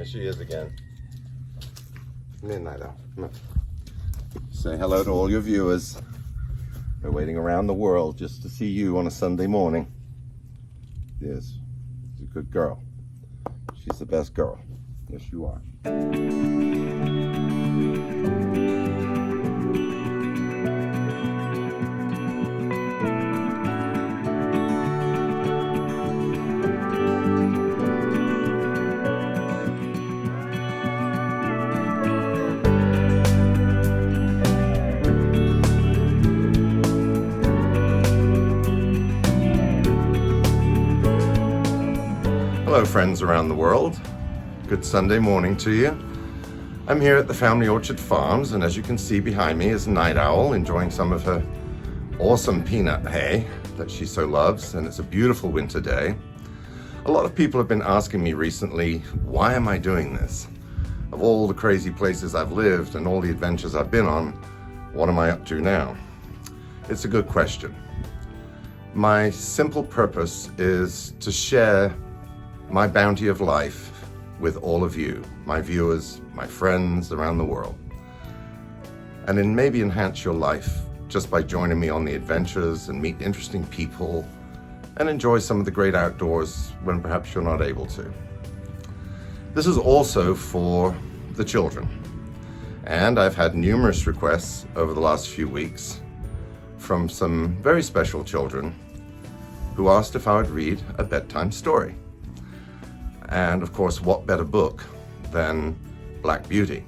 There she is again. Midnight Owl. Come on. Say hello to all your viewers. They're waiting around the world just to see you on a Sunday morning. Yes, she's a good girl. She's the best girl. Yes, you are. Hello friends around the world. Good Sunday morning to you. I'm here at the Family Orchard Farms, and as you can see behind me is Night Owl enjoying some of her awesome peanut hay that she so loves, and it's a beautiful winter day. A lot of people have been asking me recently, why am I doing this? Of all the crazy places I've lived and all the adventures I've been on, what am I up to now? It's a good question. My simple purpose is to share my bounty of life with all of you, my viewers, my friends around the world. And then maybe enhance your life just by joining me on the adventures and meet interesting people and enjoy some of the great outdoors when perhaps you're not able to. This is also for the children. And I've had numerous requests over the last few weeks from some very special children who asked if I would read a bedtime story. And of course, what better book than Black Beauty?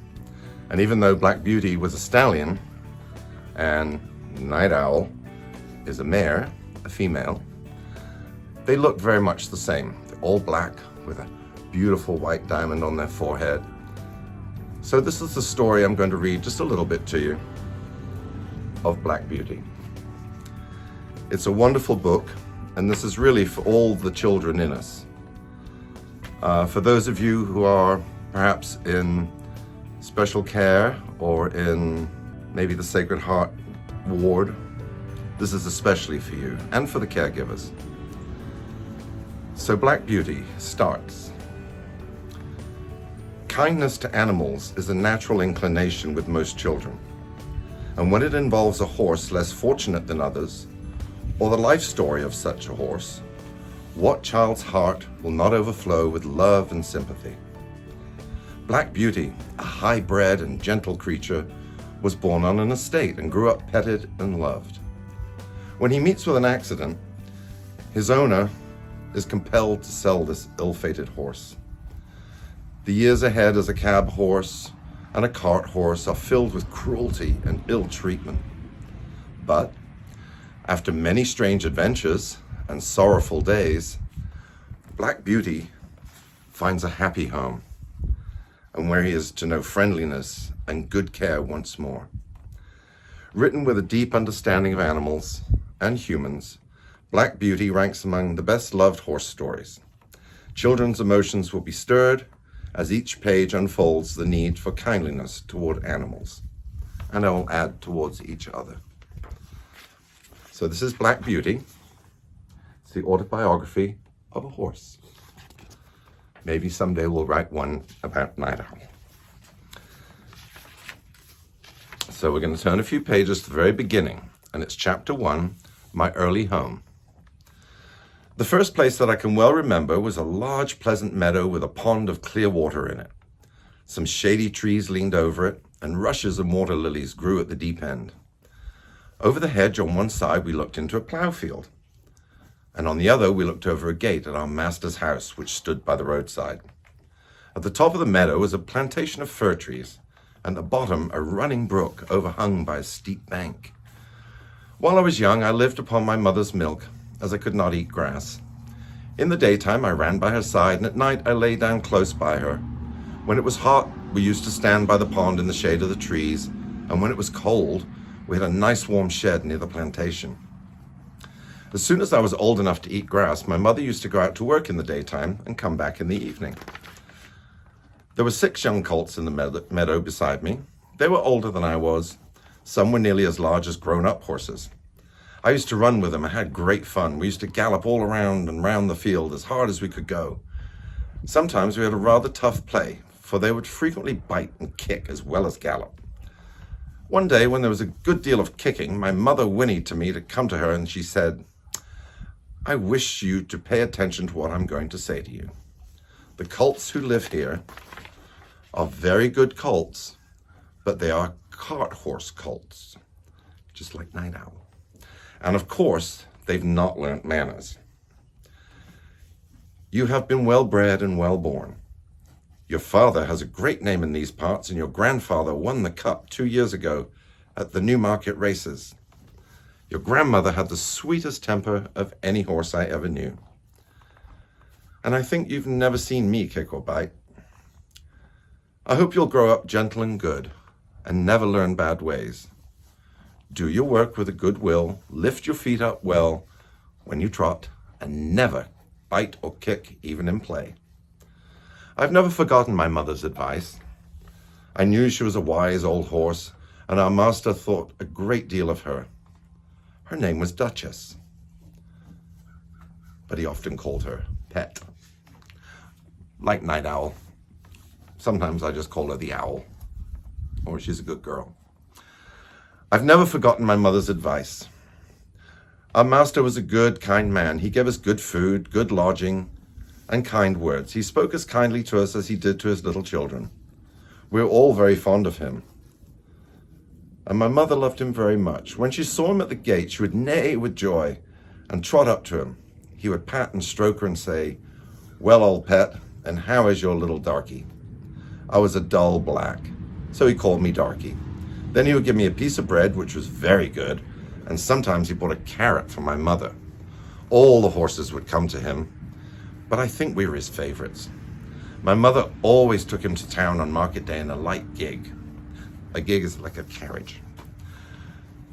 And even though Black Beauty was a stallion and Night Owl is a mare, a female, they look very much the same. They're all black with a beautiful white diamond on their forehead. So this is the story I'm going to read just a little bit to you of Black Beauty. It's a wonderful book, and this is really for all the children in us. For those of you who are perhaps in special care or in maybe the Sacred Heart ward, this is especially for you and for the caregivers. So Black Beauty starts. Kindness to animals is a natural inclination with most children. And when it involves a horse less fortunate than others, or the life story of such a horse, what child's heart will not overflow with love and sympathy? Black Beauty, a high-bred and gentle creature, was born on an estate and grew up petted and loved. When he meets with an accident, his owner is compelled to sell this ill-fated horse. The years ahead as a cab horse and a cart horse are filled with cruelty and ill treatment. But after many strange adventures and sorrowful days, Black Beauty finds a happy home, and where he is to know friendliness and good care once more. Written with a deep understanding of animals and humans, Black Beauty ranks among the best-loved horse stories. Children's emotions will be stirred as each page unfolds the need for kindliness toward animals, and I will add towards each other. So this is Black Beauty. It's the autobiography of a horse. Maybe someday we'll write one about Night Owl. So we're going to turn a few pages to the very beginning, and it's chapter 1, My Early Home. The first place that I can well remember was a large, pleasant meadow with a pond of clear water in it. Some shady trees leaned over it, and rushes and water lilies grew at the deep end. Over the hedge on one side, we looked into a plough field, and on the other, we looked over a gate at our master's house, which stood by the roadside. At the top of the meadow was a plantation of fir trees, and at the bottom, a running brook overhung by a steep bank. While I was young, I lived upon my mother's milk, as I could not eat grass. In the daytime, I ran by her side, and at night, I lay down close by her. When it was hot, we used to stand by the pond in the shade of the trees, and when it was cold, we had a nice warm shed near the plantation. As soon as I was old enough to eat grass, my mother used to go out to work in the daytime and come back in the evening. There were 6 young colts in the meadow beside me. They were older than I was. Some were nearly as large as grown-up horses. I used to run with them and had great fun. We used to gallop all around and round the field as hard as we could go. Sometimes we had a rather tough play, for they would frequently bite and kick as well as gallop. One day, when there was a good deal of kicking, my mother whinnied to me to come to her, and she said, "I wish you to pay attention to what I'm going to say to you. The colts who live here are very good colts, but they are cart horse colts, just like Night Owl. And of course, they've not learnt manners. You have been well bred and well born. Your father has a great name in these parts, and your grandfather won the cup 2 years ago at the Newmarket races. Your grandmother had the sweetest temper of any horse I ever knew. And I think you've never seen me kick or bite. I hope you'll grow up gentle and good and never learn bad ways. Do your work with a good will, lift your feet up well when you trot, and never bite or kick even in play." I've never forgotten my mother's advice. I knew she was a wise old horse, and our master thought a great deal of her. Her name was Duchess, but he often called her Pet. Like Night Owl. Sometimes I just call her the Owl, or she's a good girl. I've never forgotten my mother's advice. Our master was a good, kind man. He gave us good food, good lodging, and kind words. He spoke as kindly to us as he did to his little children. We were all very fond of him. And my mother loved him very much. When she saw him at the gate, she would neigh with joy and trot up to him. He would pat and stroke her and say, "Well, old pet, and how is your little darky?" I was a dull black, so he called me Darky. Then he would give me a piece of bread, which was very good, and sometimes he bought a carrot for my mother. All the horses would come to him, but I think we were his favorites. My mother always took him to town on market day in a light gig. A gig is like a carriage.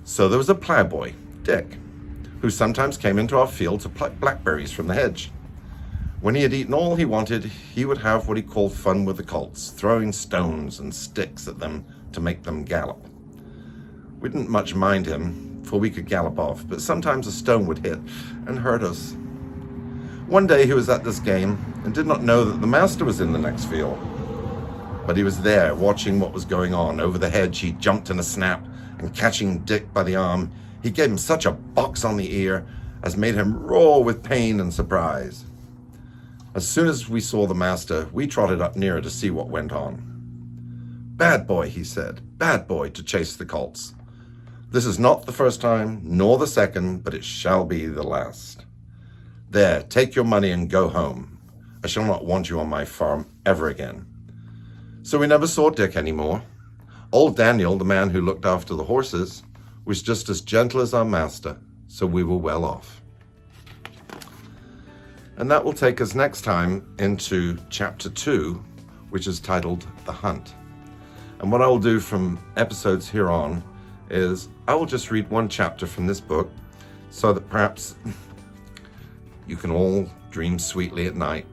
So there was a ploughboy, Dick, who sometimes came into our field to pluck blackberries from the hedge. When he had eaten all he wanted, he would have what he called fun with the colts, throwing stones and sticks at them to make them gallop. We didn't much mind him, for we could gallop off, but sometimes a stone would hit and hurt us. One day he was at this game and did not know that the master was in the next field. But he was there, watching what was going on. Over the hedge he jumped in a snap, and catching Dick by the arm, he gave him such a box on the ear as made him roar with pain and surprise. As soon as we saw the master, we trotted up nearer to see what went on. "Bad boy," he said, "bad boy to chase the colts. This is not the first time, nor the second, but it shall be the last. There, take your money and go home. I shall not want you on my farm ever again." So we never saw Dick anymore. Old Daniel, the man who looked after the horses, was just as gentle as our master, so we were well off. And that will take us next time into chapter 2, which is titled The Hunt. And what I will do from episodes here on is I will just read one chapter from this book so that perhaps you can all dream sweetly at night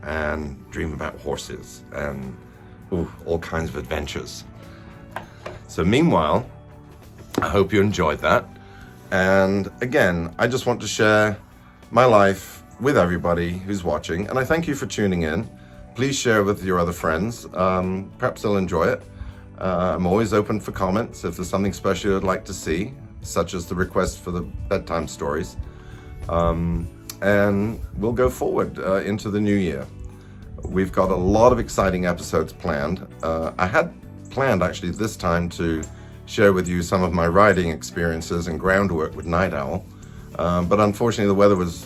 and dream about horses and all kinds of adventures. So meanwhile, I hope you enjoyed that. And again, I just want to share my life with everybody who's watching. And I thank you for tuning in. Please share with your other friends. Perhaps they'll enjoy it. I'm always open for comments if there's something special you'd like to see, such as the request for the bedtime stories. And we'll go forward into the new year. We've got a lot of exciting episodes planned. I had planned actually this time to share with you some of my riding experiences and groundwork with Night Owl, but unfortunately the weather was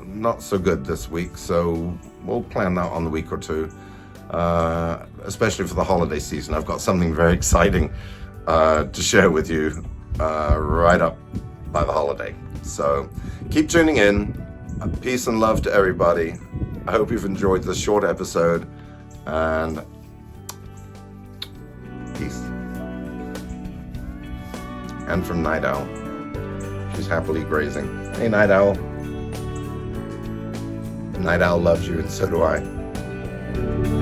not so good this week, so we'll plan that on the week or two, especially for the holiday season. I've got something very exciting to share with you right up by the holiday. So keep tuning in. Peace and love to everybody. I hope you've enjoyed this short episode, and peace. And from Night Owl. She's happily grazing. Hey, Night Owl. Night Owl loves you, and so do I.